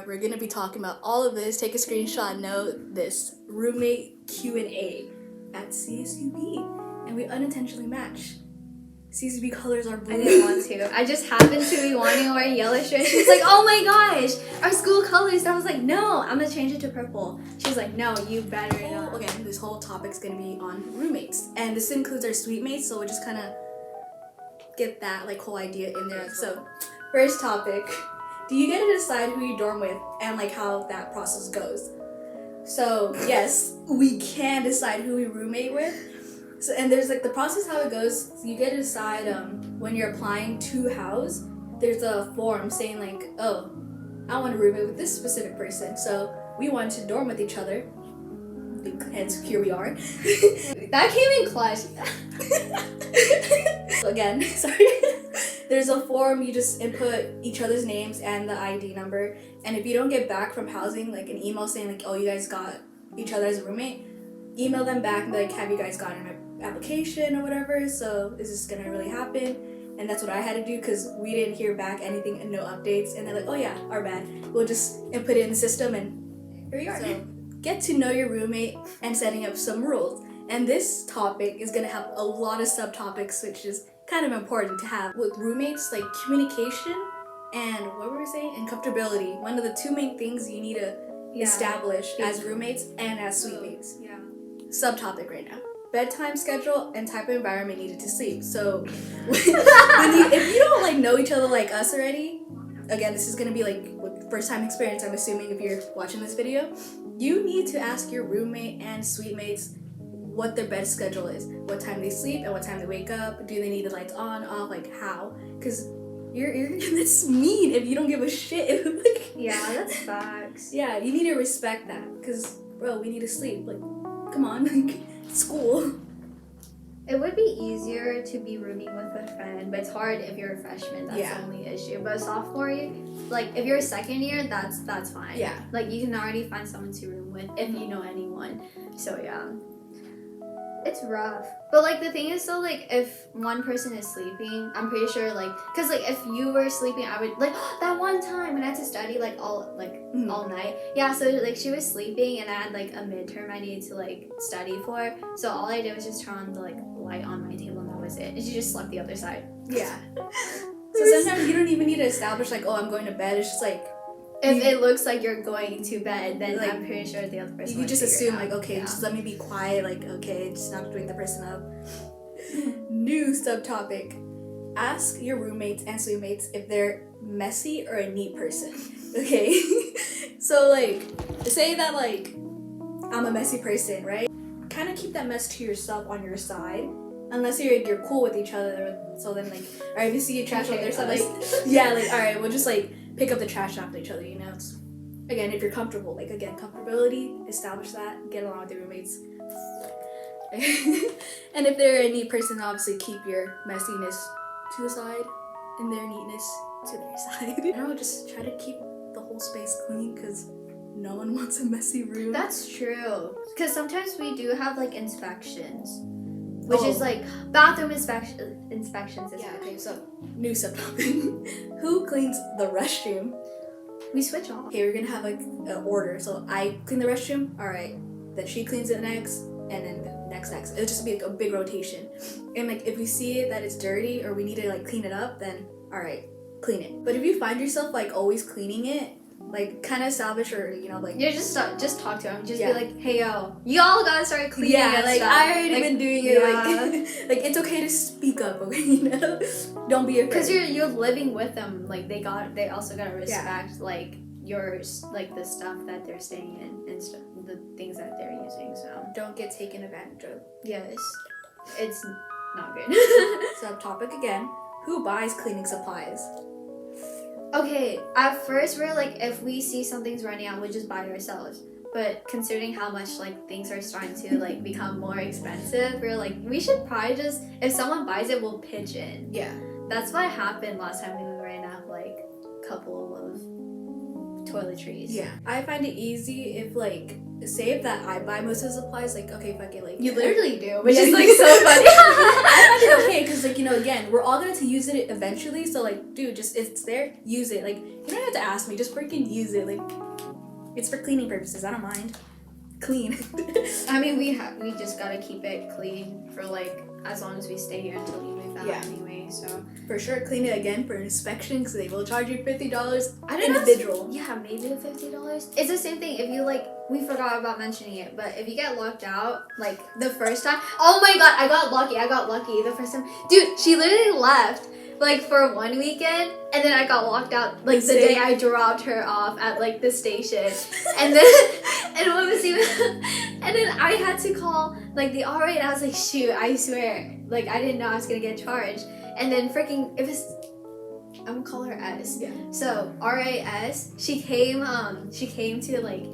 We're gonna be talking about all of this. Take a screenshot, note this roommate Q&A at CSUB, and we unintentionally matched. CSUB colors are blue. I didn't want to. I just happened to be wanting to wear yellow shirt. She was like, "Oh my gosh, our school colors." I was like, "No, I'm gonna change it to purple." She was like, "No, you better not." Again, this whole topic's gonna be on roommates, and this includes our suite mates. So we'll just kind of get that like whole idea in there. So, first topic. Do you get to decide who you dorm with and like how that process goes? So yes, we can decide who we roommate with. So, and there's like the process how it goes. You get to decide when you're applying to house. There's a form saying like, oh, I want to roommate with this specific person. So we wanted to dorm with each other. Hence, here we are. That came in clutch. Again, sorry. There's a form, you just input each other's names and the ID number, and if you don't get back from housing, like an email saying like, oh, you guys got each other as a roommate, email them back and be like, have you guys gotten my application or whatever, so is this gonna really happen? And that's what I had to do because we didn't hear back anything and no updates, and they're like, oh yeah, our bad, we'll just input it in the system and here we are. So get to know your roommate and setting up some rules. And this topic is gonna have a lot of subtopics, which is kind of important to have with roommates, like communication and what were we saying? And comfortability. One of the two main things you need to establish as roommates and as suite mates. Yeah. Subtopic right now. Bedtime schedule and type of environment needed to sleep. So if you don't like know each other like us already, again, this is gonna be like first time experience, I'm assuming, if you're watching this video, you need to ask your roommate and suite mates what their bed schedule is, what time they sleep and what time they wake up. Do they need the lights on, off, like how? Because that's mean if you don't give a shit. Like, Yeah, that's facts. yeah, you need to respect that because, bro, we need to sleep. Like, come on, like, school. It would be easier to be rooming with a friend, but it's hard if you're a freshman. That's the only issue. But a sophomore, like if you're a second year, that's fine. Yeah. Like you can already find someone to room with if you know anyone. So yeah. It's rough. But like the thing is though, like if one person is sleeping, I'm pretty sure like, cause like if you were sleeping, I would like that one time when I had to study like all night. Yeah, so like she was sleeping and I had like a midterm I needed to like study for. So all I did was just turn on the like light on my table and that was it. And she just slept the other side. Yeah. So sometimes you don't even need to establish like, oh, I'm going to bed. It's just like, if it looks like you're going to bed, then like, I'm pretty sure the other person. You just assume like, okay, just let me be quiet. Like, okay, just not to wake the person up. New subtopic: ask your roommates and suite mates if they're messy or a neat person. Okay, so like, say that like I'm a messy person, right? Kind of keep that mess to yourself on your side. Unless you're cool with each other, so then like, alright, if you see your trash on their side, like, yeah, like, alright, we'll just like pick up the trash after each other, you know? It's, again, if you're comfortable, like, again, comfortability, establish that, get along with your roommates. And if they're a neat person, obviously keep your messiness to the side and their neatness to their side. I don't know, just try to keep the whole space clean because no one wants a messy room. That's true. Because sometimes we do have like inspections. Which is like bathroom inspections. Yeah, okay, so new subtopic. Who cleans the restroom? We switch off. Okay, we're gonna have like an order. So I clean the restroom, alright. Then she cleans it next, and then the next. It'll just be like a big rotation. And like if we see it that it's dirty or we need to like clean it up, then alright, clean it. But if you find yourself like always cleaning it, like kind of establish or you know like just talk to them, just be like, hey yo, y'all gotta start cleaning. Yeah, like stuff. I already been doing it. Like like it's okay to speak up, okay? You know, don't be afraid. Because you're living with them. Like they also gotta respect like yours, like the stuff that they're staying in and stuff, the things that they're using. So don't get taken advantage of. Yes, it's not good. Subtopic again. Who buys cleaning supplies? Okay, at first we're like, if we see something's running out, we'll just buy it ourselves. But considering how much like things are starting to like become more expensive, we're like, we should probably just, if someone buys it, we'll pitch in. Yeah. That's what happened last time we ran out like a couple of toiletries. Yeah, I find it easy if like say if that I buy most of the supplies, like okay, fuck it, like You literally do, which is like so funny. I find it okay because like again we're all going to use it eventually, so like dude, just if it's there, use it. Like you don't have to ask me, just freaking use it. Like it's for cleaning purposes. I don't mind. Clean. I mean, we just gotta keep it clean for like as long as we stay here until you move out anyway. So for sure, clean it again for inspection because they will charge you $50 I don't individual. Yeah, maybe the $50. It's the same thing if you like. We forgot about mentioning it, but if you get locked out like the first time, oh my god, I got lucky the first time. Dude, she literally left like for one weekend, and then I got locked out like the day I dropped her off at like the station, and then and what was even, and then I had to call like the RA, and I was like, shoot, I swear, like I didn't know I was gonna get charged, and then freaking it was. I'm gonna call her S. Yeah. So RAS, she came to like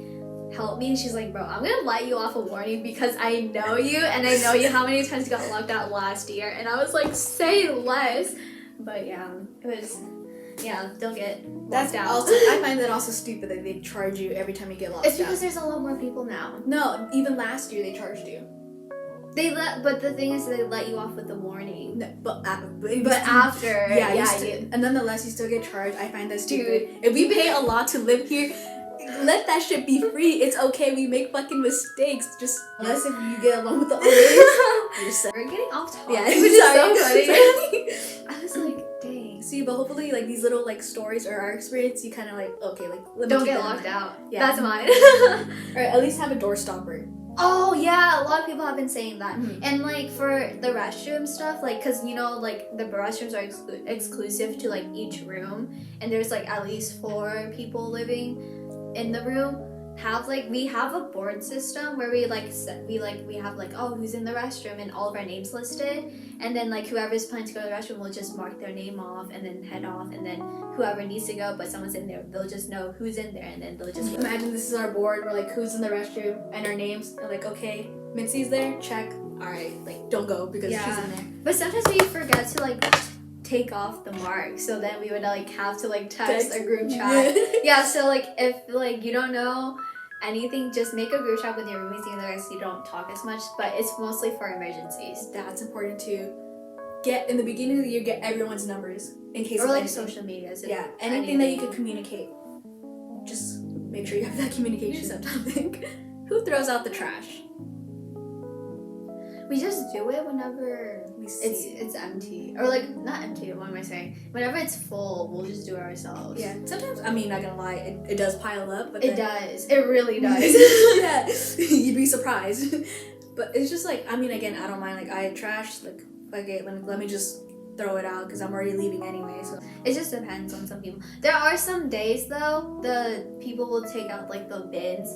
help me, and she's like, bro, I'm gonna let you off a warning because I know you, and I know you how many times you got locked out last year, and I was like, say less. But yeah, it was, don't get locked out. Also, I find that also stupid that they charge you every time you get locked out. It's because there's a lot more people now. No, even last year they charged you. But the thing is, they let you off with a warning. No, but after, and nonetheless, you still get charged. I find that stupid. Dude, if we pay a lot to live here, let that shit be free. It's okay. We make fucking mistakes. Just unless if you get along with the others. We're getting off topic. Yeah, which is so funny. Sorry. I was like, dang. See, but hopefully, like these little like stories or our experience, you kind of like okay, like let me don't keep get that in locked mind. out. Yeah, That's mine. Or at least have a door stopper. Oh yeah, a lot of people have been saying that. Mm-hmm. And like for the restroom stuff, like because like the restrooms are exclusive to like each room, and there's like at least 4 people living in the room. We have a board system where we have like, oh, who's in the restroom, and all of our names listed, and then like whoever's planning to go to the restroom will just mark their name off and then head off, and then whoever needs to go but someone's in there, they'll just know who's in there, and then they'll just go. Imagine this is our board, we're like who's in the restroom and our names are like okay, Mitzi's there, check, alright, like don't go because she's in there. But sometimes we forget to like take off the mark, so then we would like have to like text a group chat. Yeah, so like if like you don't know anything, just make a group chat with your roommates, even though you don't talk as much, but it's mostly for emergencies. That's important too. Get in the beginning of the year, get everyone's numbers in case or of like anything. social medias. Yeah, anything that you could communicate. Just make sure you have that communication topic. Who throws out the trash? We just do it whenever it's empty, or like not empty. What am I saying? Whenever it's full, we'll just do it ourselves. Yeah. Sometimes, I mean, not gonna lie, it does pile up. But it does. It really does. Yeah, you'd be surprised. But it's just like, I mean, again, I don't mind. Like I trash. Like okay, let me just throw it out because I'm already leaving anyway. So it just depends on some people. There are some days though, the people will take out like the bins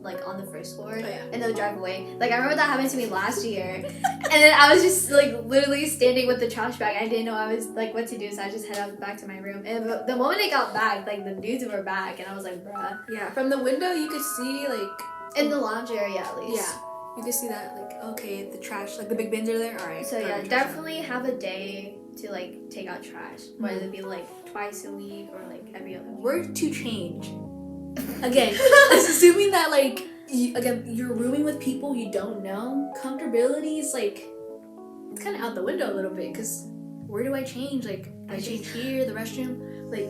like on the first floor, and they'll drive away. Like I remember that happened to me last year, and then I was just like literally standing with the trash bag. I didn't know I was like what to do, so I just headed back to my room. And the moment I got back, like the dudes were back, and I was like, bruh. Yeah, from the window you could see like in the lounge area at least. Yeah, you could see that like okay, the trash, like the big bins are there. All right. So yeah, definitely have a day to like take out trash, whether it be like twice a week or like every other week. Word to change. Again, assuming that like you're rooming with people you don't know, comfortability is like it's kind of out the window a little bit because where do I change? Like I change here, the restroom, like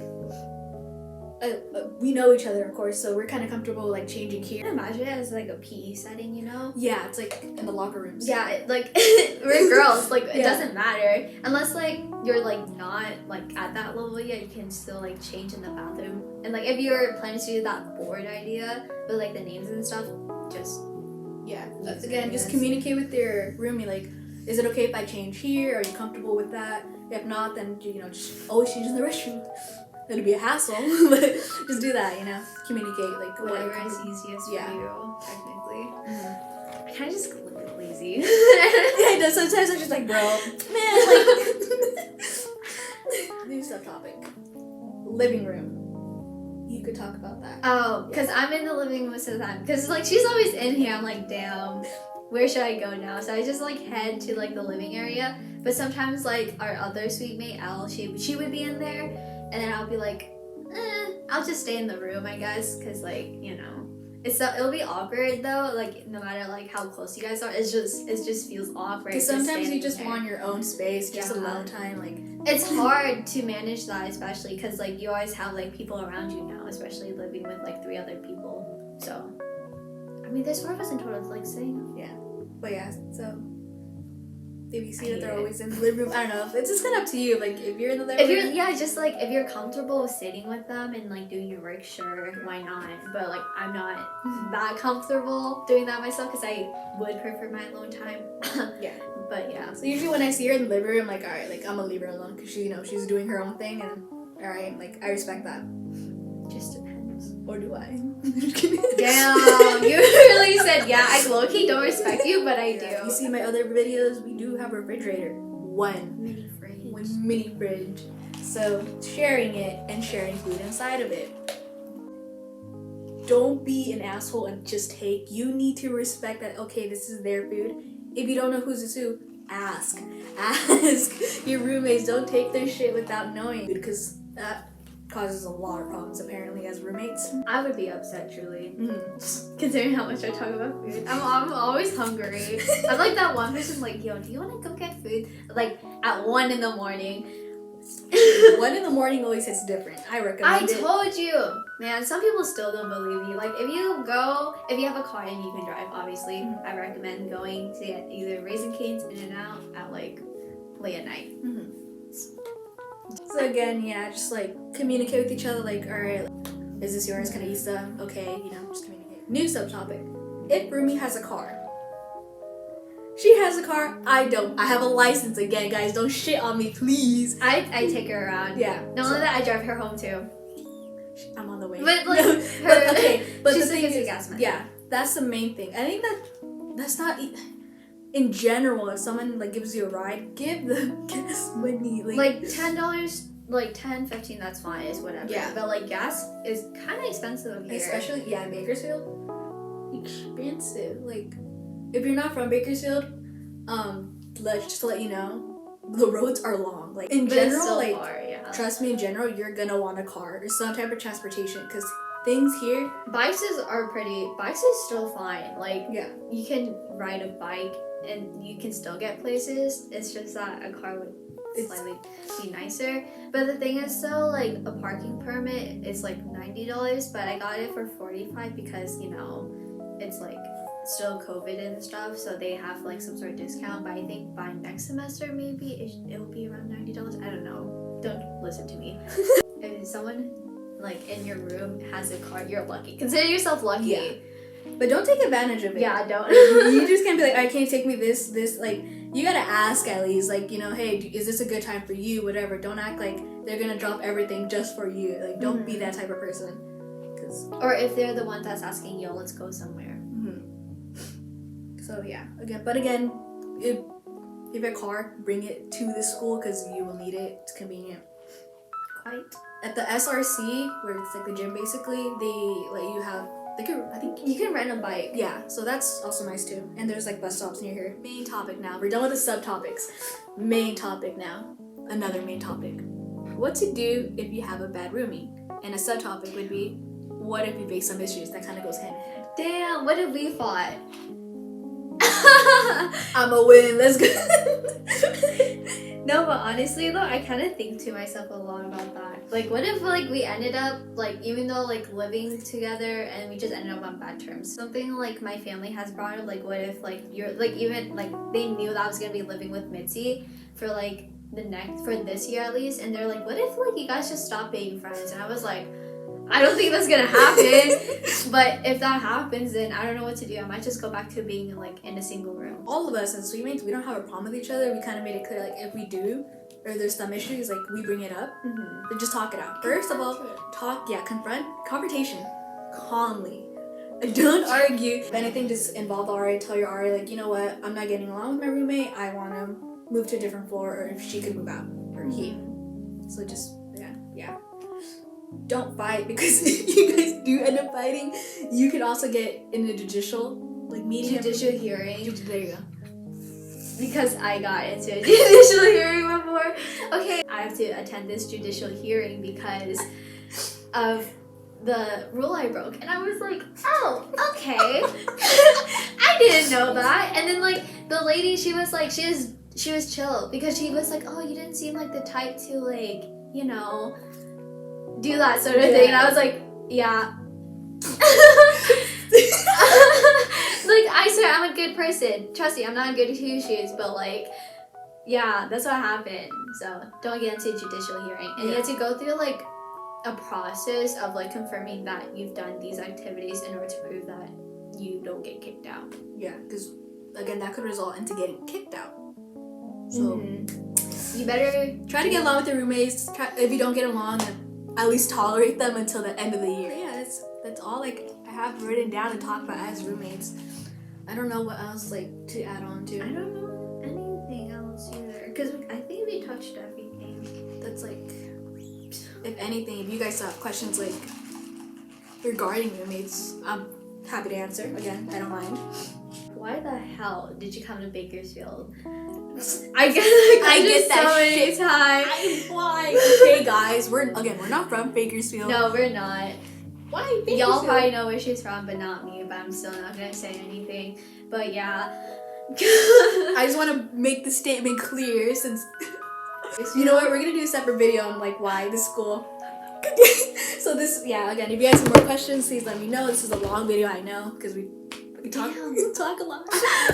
we know each other of course, so we're kind of comfortable like changing here. Imagine it as like a PE setting, you know? Yeah, it's like in the locker rooms. Yeah, like we're girls, like it doesn't matter unless like you're like not like at that level yet. You can still like change in the bathroom, and like if you're planning to do that board idea with like the names and stuff, just again, just communicate with your roomie. Like, is it okay if I change here? Are you comfortable with that? If not, then just always change in the restroom. It'd be a hassle, but just do that, communicate, like, whatever is easiest for you, technically. Mm-hmm. I kind of just look lazy. Yeah, I know, sometimes I'm just like, bro, man, like, new subtopic. Living room. You could talk about that. Oh, because I'm in the living room most of the time. Because, like, she's always in here. I'm like, damn, where should I go now? So I just, like, head to, like, the living area. But sometimes, like, our other suite mate, Elle, she would be in there. And then I'll be like, I'll just stay in the room, I guess, because like, you know, it'll be awkward though. Like no matter like how close you guys are, it just feels awkward. Because sometimes you just want your own space, just Yeah. alone time. Like it's hard to manage that, especially because like you always have like people around you now, especially living with like 3 other people. So, I mean, there's 4 of us in total, like saying. But yeah, so if you see I that they're hate it. always in the living room, I don't know. It's just kind of up to you. Like if you're in the living room, Just like if you're comfortable with sitting with them and like doing your work, sure, why not? But like I'm not that comfortable doing that myself because I would prefer my alone time. Yeah. But yeah. So usually when I see her in the living room, I'm like, all right, like I'm gonna leave her alone because she, she's doing her own thing, and all right, like I respect that. Just depends. Or do I? Damn, you really said yeah. I low-key don't respect you, but I do. You see my other videos, we do have a refrigerator. One Mini fridge. mini fridge. So sharing it and sharing food inside of it. Don't be an asshole and just take. You need to respect that, okay, this is their food. If you don't know who's who, ask. Ask your roommates. Don't take their shit without knowing, because that causes a lot of problems apparently as roommates. I would be upset, truly. Mm-hmm. Considering how much I talk about food. I'm always hungry. I'm like that one person like, yo, do you want to go get food? Like at 1 in the morning. 1 in the morning always hits different. I recommend it. I told you. Man, some people still don't believe you. Like if you have a car and you can drive, obviously, I recommend going to get either Raising Cane's, In-N-Out at like late at night. Mm-hmm. So again, yeah, just like communicate with each other. Like, all right, is this yours? Can I use them? Okay, just communicate. New subtopic. If Roomie has a car. She has a car. I don't. I have a license again, guys. Don't shit on me, please. I take her around. Yeah. Not only that, I drive her home too. I'm on the way. But like, but she's the thing like is, gas money. yeah, that's the main thing. I think that's not. In general, if someone like gives you a ride, give them gas money. Like $10, like 10, 15, that's fine, is whatever. Yeah. But like gas is kind of expensive here. Especially in Bakersfield, expensive. Like if you're not from Bakersfield, just to let you know, the roads are long. Like in But it's general, so like far, yeah. trust me, in general, you're gonna want a car or some type of transportation because things here. Bikes is still fine. Like Yeah. you can ride a bike and you can still get places. It's just that a car would slightly be nicer. But the thing is though, like a parking permit is like $90, but I got it for $45 because it's like still COVID and stuff, so they have like some sort of discount. But I think by next semester maybe it'll be around $90. I don't know. Don't listen to me. If someone like in your room has a car, you're lucky. Consider yourself lucky. Yeah. But don't take advantage of it. Yeah, don't. You just can't be like, I can't take me this, like, you gotta ask at least, like, hey, is this a good time for you, whatever. Don't act like they're gonna drop everything just for you. Like, don't be that type of person. Or if they're the one that's asking, yo, let's go somewhere. So, yeah. Again, if you have a car, bring it to the school because you will need it. It's convenient. Quite. At the SRC, where it's like the gym basically, they let you have, I think You can rent a bike. yeah, so that's also nice too. And there's like bus stops near here. Main topic now. We're done with the subtopics. Main topic now. Another main topic. What to do if you have a bad roomie. And a subtopic would be, what if you face some issues? That kind of goes hand in hand. Damn, what if we fought? I'ma win. Let's go. No, but honestly though, I kind of think to myself a lot about that. Like, what if like we ended up like, even though like living together and we just ended up on bad terms? Something like my family has brought up, like what if like you're like, even like they knew that I was gonna be living with Mitzi for like for this year at least, and they're like, what if like you guys just stop being friends? And I was like, I don't think that's gonna happen. But if that happens, then I don't know what to do. I might just go back to being like in a single room. All of us as roommates, we don't have a problem with each other. We kind of made it clear, like if we do, or there's some issues, like we bring it up, then just talk it out. First of all, confrontation, calmly. Don't argue. If anything, just involve Ari. Tell your Ari, like, you know what? I'm not getting along with my roommate. I want to move to a different floor, or if she could move out, or he. So just yeah. Don't fight, because if you guys do end up fighting, you could also get in a judicial meeting. Judicial hearing. There you go. Because I got into a judicial hearing before. Okay, I have to attend this judicial hearing because of the rule I broke, and I was like, oh, okay. I didn't know that. And then like the lady, she was like, she was chill because she was like, oh, you didn't seem like the type to like, you know, do that sort of thing. And I was like, yeah. Like, I swear, I'm a good person. Trust me, I'm not good at shoes, but like, yeah, that's what happened. So don't get into judicial hearing. And you have to go through like a process of like confirming that you've done these activities in order to prove that you don't get kicked out. Yeah, because again, that could result into getting kicked out. So you better try to get along with your roommates. If you don't get along, at least tolerate them until the end of the year. Yeah, that's all like I have written down to talk about as roommates. I don't know what else like to add on to. I don't know anything else either, because I think we touched everything. That's like, if anything, if you guys have questions like regarding roommates, I'm happy to answer. Again, I don't mind. Why the hell did you come to Bakersfield? I get that so many times. Why? Okay, guys, we're not from Bakersfield. No, we're not. Why Bakersfield? Y'all probably know where she's from, but not me. But I'm still not gonna say anything. But yeah, I just want to make the statement clear, since you know what, we're gonna do a separate video on like why the school. So this, yeah, again, if you guys have more questions, please let me know. This is a long video, I know, because we talk a lot.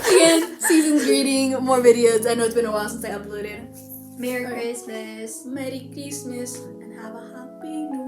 Again, season's greeting, more videos. I know it's been a while since I uploaded. Merry Christmas. Merry Christmas and have a happy New